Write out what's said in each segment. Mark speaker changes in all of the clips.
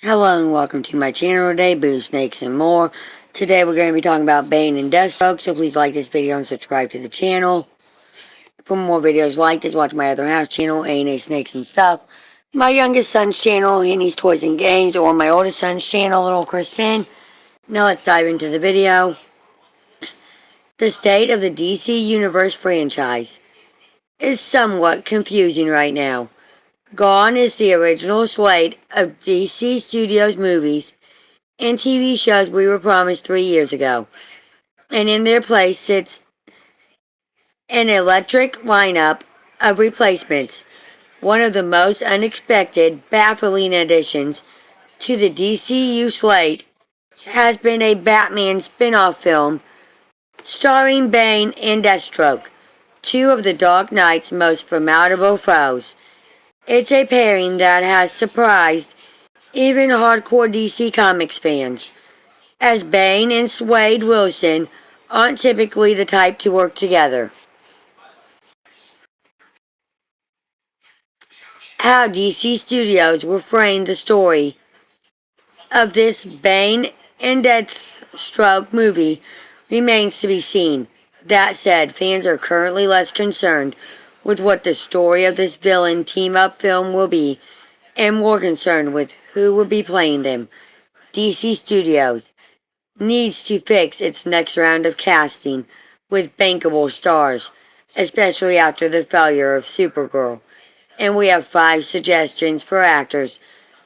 Speaker 1: Hello and welcome to my channel today, Boo, Snakes, and more. Today we're going to be talking about Bane and Deathstroke, so please like this video and subscribe to the channel. For more videos like this, watch my other house channel, A&A Snakes and Stuff, my youngest son's channel, Henny's Toys and Games, or my oldest son's channel, Little Kristen. Now let's dive into the video. The state of the DC Universe franchise is somewhat confusing right now. Gone is the original slate of DC Studios movies and TV shows we were promised 3 years ago, and in their place sits an electric lineup of replacements. One of the most unexpected, baffling additions to the DCU slate has been a Batman spin-off film starring Bane and Deathstroke, two of the Dark Knight's most formidable foes. It's a pairing that has surprised even hardcore DC Comics fans, as Bane and Slade Wilson aren't typically the type to work together. How DC Studios will frame the story of this Bane and Deathstroke movie remains to be seen. That said, fans are currently less concerned with what the story of this villain team-up film will be, and more concerned with who will be playing them. DC Studios needs to fix its next round of casting with bankable stars, especially after the failure of Supergirl. And we have 5 suggestions for actors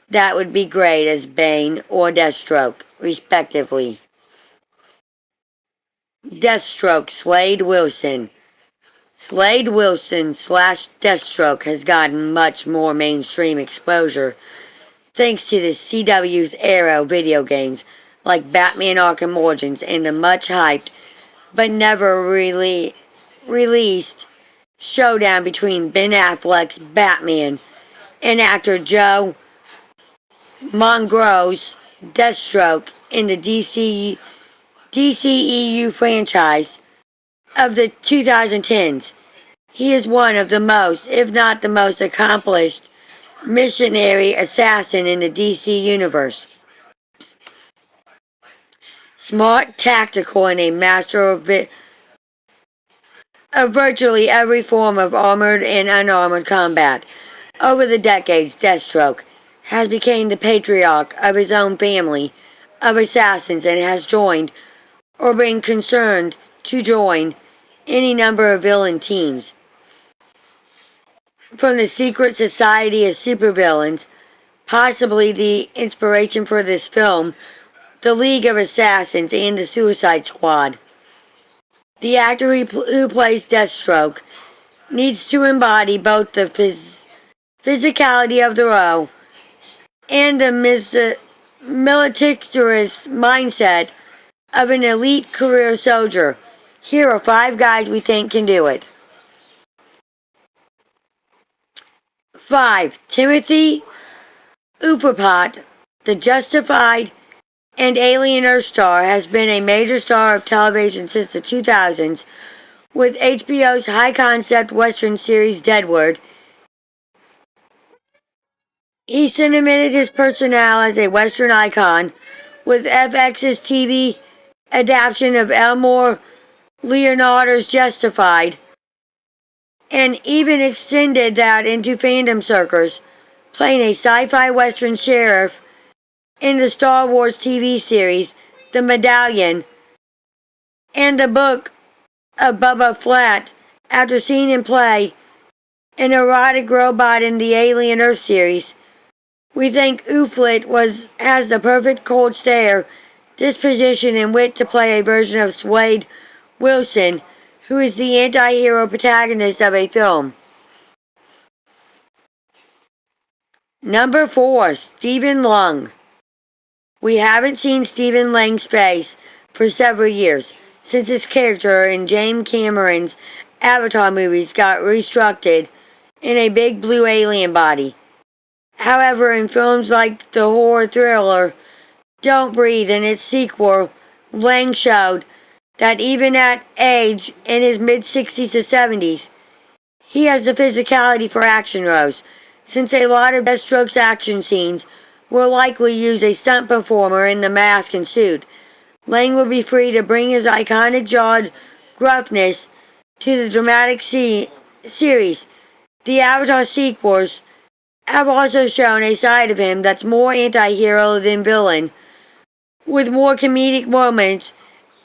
Speaker 1: that would be great as Bane or Deathstroke, respectively. Deathstroke, Slade Wilson. Slade Wilson / Deathstroke has gotten much more mainstream exposure thanks to the CW's Arrow video games like Batman Arkham Origins and the much hyped but never really released showdown between Ben Affleck's Batman and actor Joe Mongro's Deathstroke in the DCEU franchise of the 2010s. He is one of the most, if not the most accomplished, missionary assassin in the DC universe. Smart, tactical, and a master of virtually every form of armored and unarmored combat. Over the decades, Deathstroke has become the patriarch of his own family of assassins and has joined, or been concerned to join, any number of villain teams. From the Secret Society of Supervillains, possibly the inspiration for this film, the League of Assassins, and the Suicide Squad. The actor who plays Deathstroke needs to embody both the physicality of the role and the militarist mindset of an elite career soldier. Here are 5 guys we think can do it. 5. Timothy Olyphant, the Justified and Alien Earth star, has been a major star of television since the 2000s with HBO's high-concept Western series Deadwood. He cemented his personnel as a Western icon with FX's TV adaptation of Elmore Leonard's Justified, and even extended that into fandom circles, playing a sci-fi Western sheriff in the Star Wars TV series The Medallion and the Book of Boba Fett. After seeing him play an erotic robot in the Alien Earth series, we think Olyphant has the perfect cold stare, disposition, and wit to play a version of Slade Wilson, who is the anti-hero protagonist of a film. Number 4. Stephen Lang. We haven't seen Stephen Lang's face for several years, since his character in James Cameron's Avatar movies got restructured in a big blue alien body. However, in films like the horror thriller Don't Breathe and its sequel, Lang showed that even at age in his mid-60s to 70s, he has the physicality for action roles, since a lot of Deathstroke's action scenes will likely use a stunt performer in the mask and suit. Lang will be free to bring his iconic jawed gruffness to the dramatic series. The Avatar sequels have also shown a side of him that's more anti-hero than villain. With more comedic moments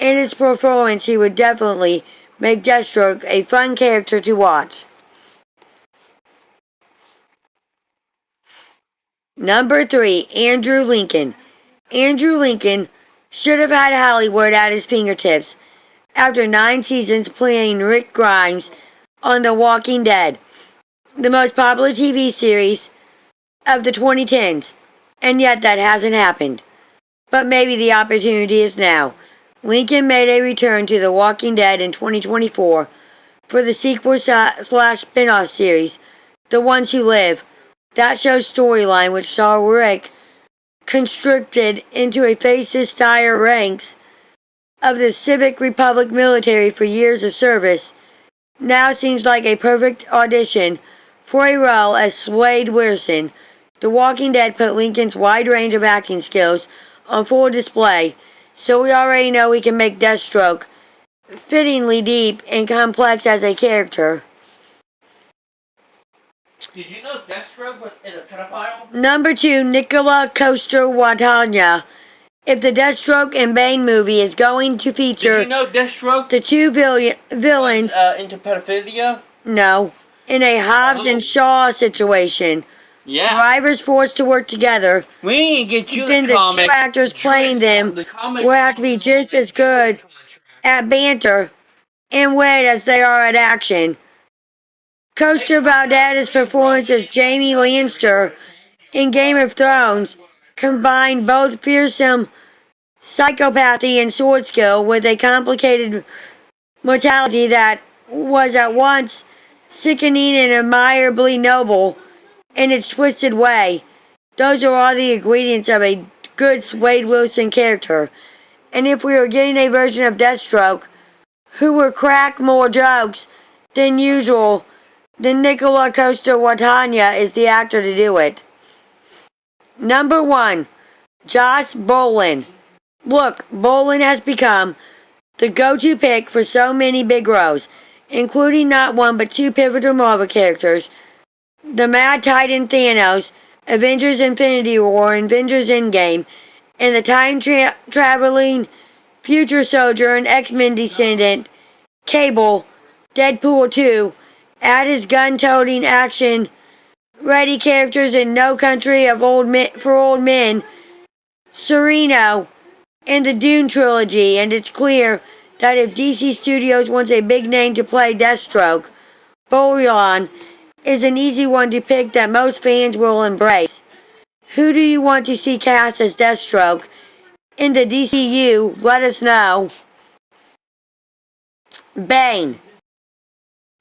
Speaker 1: in his performance, he would definitely make Deathstroke a fun character to watch. Number 3, Andrew Lincoln. Andrew Lincoln should have had Hollywood at his fingertips after 9 seasons playing Rick Grimes on The Walking Dead, the most popular TV series of the 2010s, and yet that hasn't happened. But maybe the opportunity is now. Lincoln made a return to The Walking Dead in 2024 for the sequel slash spin-off series, The Ones Who Live. That show's storyline, which saw Rick conscripted into a fascist dire ranks of the Civic Republic military for years of service, now seems like a perfect audition for a role as Slade Wilson. The Walking Dead put Lincoln's wide range of acting skills on full display, so we already know he can make Deathstroke fittingly deep and complex as a character.
Speaker 2: Did you know Deathstroke is a pedophile?
Speaker 1: Number 2, Nicola Coster-Waldau. If the Deathstroke and Bane movie is going to feature...
Speaker 2: Did you know Deathstroke
Speaker 1: the two villains...
Speaker 2: into pedophilia?
Speaker 1: No. In a Hobbs and Shaw situation.
Speaker 2: Yeah.
Speaker 1: Drivers forced to work together.
Speaker 2: We need to get you
Speaker 1: then
Speaker 2: the comic.
Speaker 1: Then the 2 actors playing them will have to be just as good at banter and wit as they are at action. Coster-Waldau's performance as Jaime Lannister in Game of Thrones combined both fearsome psychopathy and sword skill with a complicated mortality that was at once sickening and admirably noble in its twisted way. Those are all the ingredients of a good Slade Wilson character. And if we were getting a version of Deathstroke who would crack more jokes than usual, then Nicola Coster-Waldau is the actor to do it. Number 1, Josh Brolin. Look, Brolin has become the go-to pick for so many big roles, including not one but 2 pivotal Marvel characters, the Mad Titan Thanos, Avengers Infinity War, Avengers Endgame, and the time-traveling Future Soldier and X-Men descendant, Cable, Deadpool 2, add his gun-toting action-ready characters in No Country for Old Men, Sereno, and the Dune trilogy, and it's clear that if DC Studios wants a big name to play Deathstroke, Brolin is an easy one to pick that most fans will embrace. Who do you want to see cast as Deathstroke in the DCU? Let us know. Bane.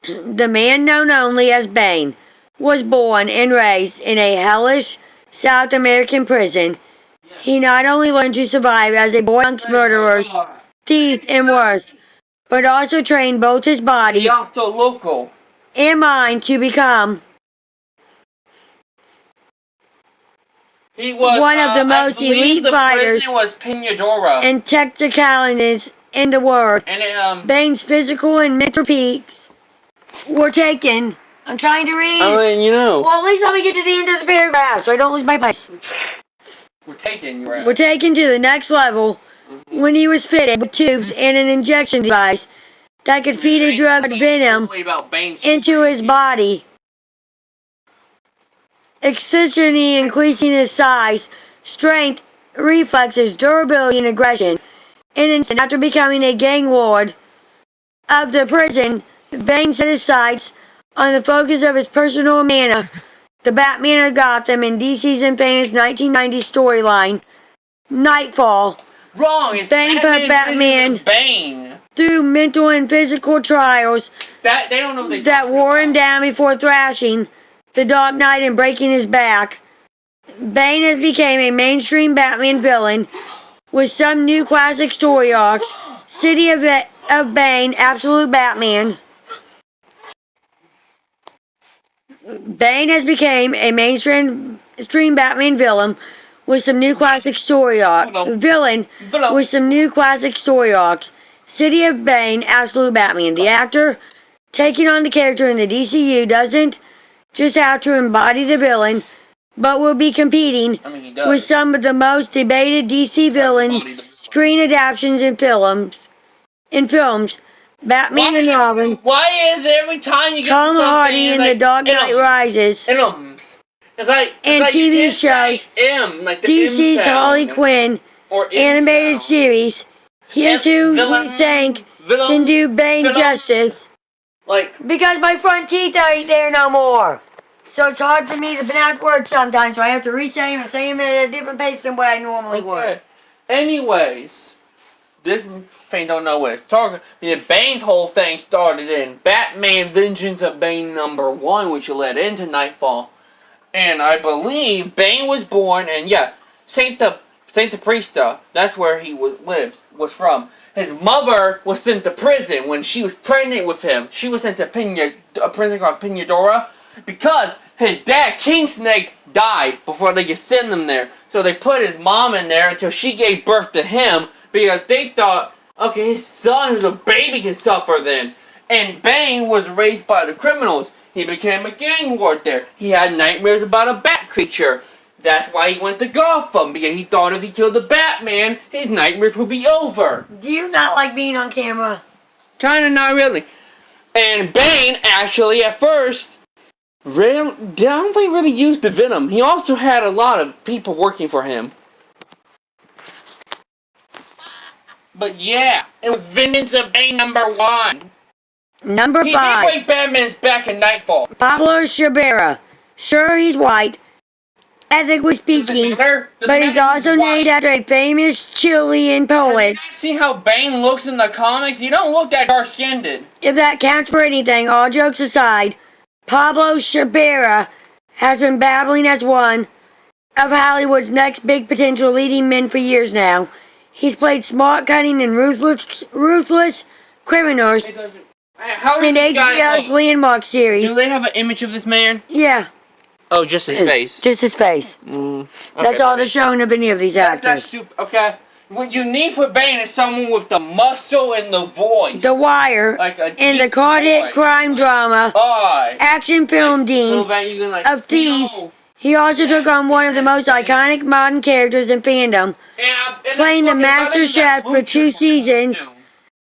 Speaker 1: The man known only as Bane was born and raised in a hellish South American prison. He not only learned to survive as a boy amongst murderers, thieves, and worse, but also trained both his body and mind to become one of the most elite fighters and technicalities in the world. Bane's physical and mental peaks were taken. I'm trying to read.
Speaker 2: Well,
Speaker 1: at least let me get to the end of the paragraph so I don't lose my place.
Speaker 2: We're taken
Speaker 1: to the next level when he was fitted with tubes and an injection device that could feed a drug venom into his body, exceptionally increasing his size, strength, reflexes, durability, and aggression. And after becoming a gang lord of the prison, Bane set his sights on the focus of his personal mana, the Batman of Gotham, in DC's infamous 1990s storyline, Nightfall.
Speaker 2: Wrong. It's
Speaker 1: Bane put Batman
Speaker 2: Bane
Speaker 1: through mental and physical trials
Speaker 2: that they don't know
Speaker 1: that wore him down before thrashing the Dark Knight and breaking his back. Bane has become a mainstream Batman villain with some new classic story arcs. City of Bane, Absolute Batman, Bane has become a mainstream Batman villain with some new classic story arcs. With some new classic story arcs. City of Bane, Absolute Batman. The actor taking on the character in the DCU doesn't just have to embody the villain, but will be competing with some of the most debated DC villain screen adaptations in films. Batman and Robin.
Speaker 2: Why is it every time you get
Speaker 1: Tom
Speaker 2: to something,
Speaker 1: Hardy in The Dark Knight Rises.
Speaker 2: It's like
Speaker 1: TV shows.
Speaker 2: Like the
Speaker 1: DC's
Speaker 2: M sound.
Speaker 1: Harley Quinn
Speaker 2: Or
Speaker 1: animated
Speaker 2: sound.
Speaker 1: series. Here too, we think can do Bane justice. Because my front teeth ain't there no more. So it's hard for me to pronounce words sometimes, so I have to re-say them and say them at a different pace than what I normally would.
Speaker 2: Anyways, this thing don't know what it's talking. Bane's whole thing started in Batman Vengeance of Bane #1, which led into Nightfall. And I believe Bane was born, and yeah, Saint Prista, that's where he was from. His mother was sent to prison when she was pregnant with him. She was sent to a prison called Pinadora because his dad, King Snake, died before they could send him there. So they put his mom in there until she gave birth to him because they thought, okay, his son who's a baby can suffer then. And Bane was raised by the criminals. He became a gang ward there. He had nightmares about a bat creature. That's why he went to Gotham, because he thought if he killed the Batman, his nightmares would be over.
Speaker 1: Do you not like being on camera?
Speaker 2: Kinda, not really. And Bane, actually, at first, I don't think he really used the venom. He also had a lot of people working for him. But yeah, it was Vengeance of Bane #1.
Speaker 1: Number 5.
Speaker 2: He did break Batman's back in Nightfall.
Speaker 1: Pablo Schreiber. Sure, he's white, ethically speaking, but he's also named after a famous Chilean poet.
Speaker 2: See how Bane looks in the comics? He don't look that dark-skinned.
Speaker 1: If that counts for anything, all jokes aside, Pablo Schreiber has been babbling as one of Hollywood's next big potential leading men for years now. He's played smart, cunning, and ruthless criminals in HBO's Landmark series.
Speaker 2: Do they have an image of this man?
Speaker 1: Yeah.
Speaker 2: Oh, just his face.
Speaker 1: Just his face.
Speaker 2: Okay,
Speaker 1: that's all they're showing of any of these actors.
Speaker 2: That's stupid. Okay. What you need for Bane is someone with the muscle and the voice.
Speaker 1: The Wire, in the hard-hit crime drama, action film Dean of Thieves. He also took on one of the most iconic modern characters in fandom, playing the Master Chef for 2 seasons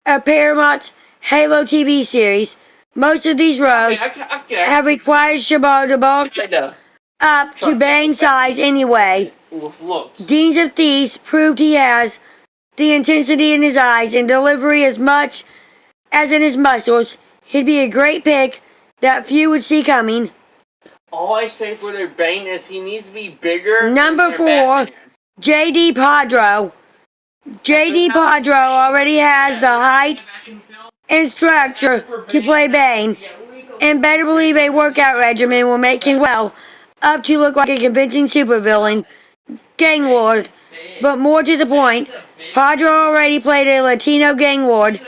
Speaker 1: of Paramount's Halo TV series. Most of these roles have required Schreiber to bulk up to Bane's size anyway. Deans of Thieves proved he has the intensity in his eyes and delivery as much as in his muscles. He'd be a great pick that few would see coming.
Speaker 2: All I say for their Bane is he needs to be bigger.
Speaker 1: Number 4, J.D. Padro. J.D. Padro already has the height and structure to play Bane, and better believe a workout regimen will make him up to look like a convincing supervillain, gang lord. But more to the point, Padro already played a Latino gang lord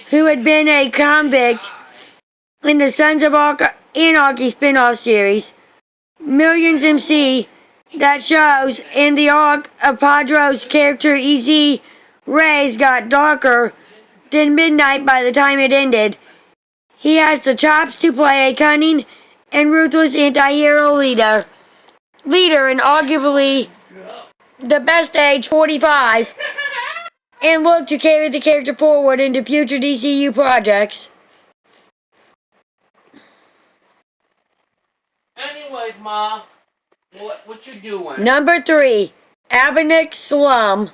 Speaker 1: who had been a convict in the Sons of Anarchy spin-off series. Millions MC that shows, in the arc of Padro's character EZ Rays got darker than midnight by the time it ended. He has the chops to play a cunning and ruthless anti-hero leader and arguably the best age, 45, and look to carry the character forward into future DCU projects.
Speaker 2: Anyways, Ma, what you doing?
Speaker 1: Number 3, Abinick Slum.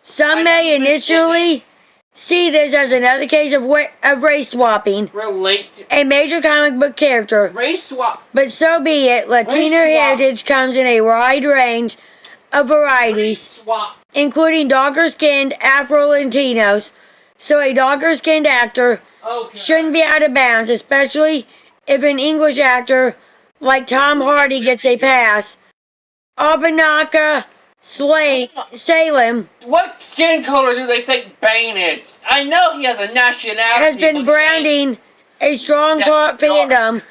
Speaker 1: Some may initially see this as another case of race swapping. A major comic book character.
Speaker 2: Race swap.
Speaker 1: But so be it. Latino heritage comes in a wide range of varieties, including darker-skinned Afro-Latinos. So a darker-skinned actor shouldn't be out of bounds, especially if an English actor like Tom Hardy gets a pass. Abanaka Salem.
Speaker 2: What skin color do they think Bane is? I know he has a nationality.
Speaker 1: Has been branding a strong fandom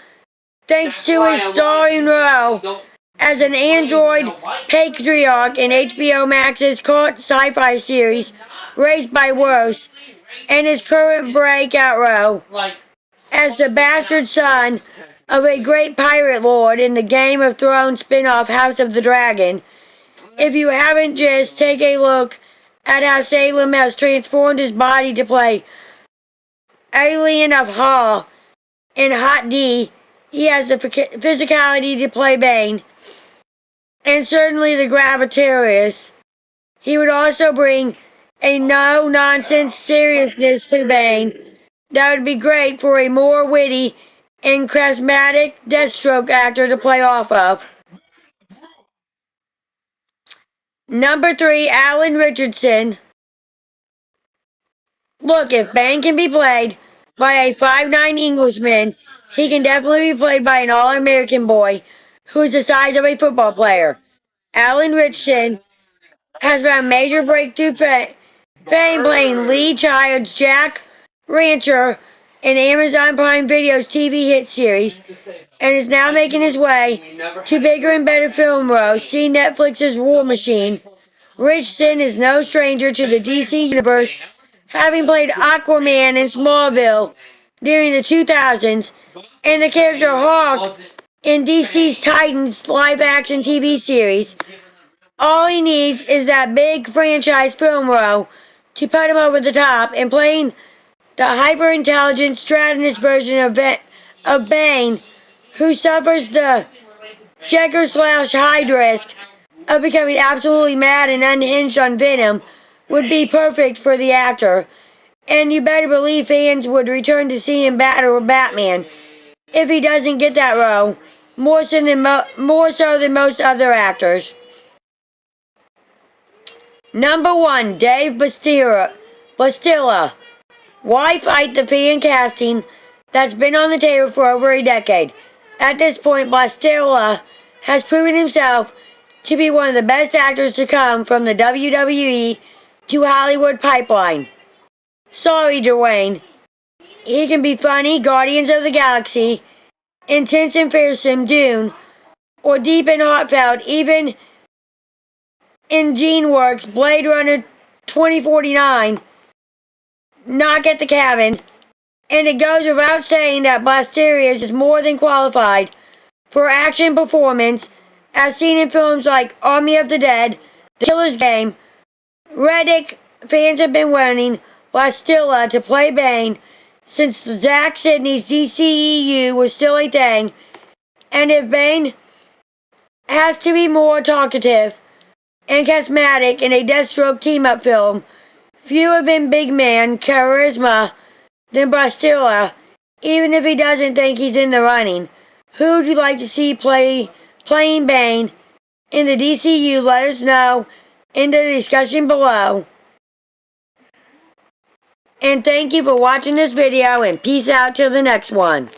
Speaker 1: thanks to his starring role as an android patriarch in HBO Max's cult sci-fi series Raised by Wolves, and his current breakout role as the bastard son of a great pirate lord in the Game of Thrones spin-off House of the Dragon. If you haven't, just take a look at how Salem has transformed his body to play Alien of Hall in Hot D. He has the physicality to play Bane, and certainly the Gravitarius. He would also bring a no-nonsense seriousness to Bane that would be great for a more witty and charismatic Deathstroke actor to play off of. Number 3, Alan Richardson. Look, if Bane can be played by a 5'9" Englishman, he can definitely be played by an all-American boy who is the size of a football player. Alan Richardson has found major breakthrough fame playing Lee Child's Jack Rancher in Amazon Prime Video's TV hit series, and is now making his way to bigger and better film roles. See Netflix's War Machine. Richardson is no stranger to the DC universe, having played Aquaman in Smallville during the 2000s, and the character Hawk in DC's Titans live-action TV series. All he needs is that big franchise film role to put him over the top, and playing the hyper-intelligent Stratinus version of Bane, who suffers the Jekyll/Hyde risk of becoming absolutely mad and unhinged on Venom, would be perfect for the actor. And you better believe fans would return to see him battle with Batman if he doesn't get that role, more so than most other actors. Number 1, Dave Bautista. Why fight the fan casting that's been on the table for over a decade? At this point, Bautista has proven himself to be one of the best actors to come from the WWE to Hollywood pipeline. Sorry, Dwayne. He can be funny, Guardians of the Galaxy, intense and fearsome, Dune, or deep and heartfelt, even in GeneWorks' Blade Runner 2049, Knock at the Cabin. And it goes without saying that Blasterius is more than qualified for action performance, as seen in films like Army of the Dead, The Killer's Game. Reddit fans have been wanting Bautista to play Bane since Zack Snyder's DCU was still a thing, and if Bane has to be more talkative and charismatic in a Deathstroke team-up film, few have been big man charisma than Bautista, even if he doesn't think he's in the running. Who would you like to see playing Bane in the DCU? Let us know in the discussion below. And thank you for watching this video, and peace out till the next one.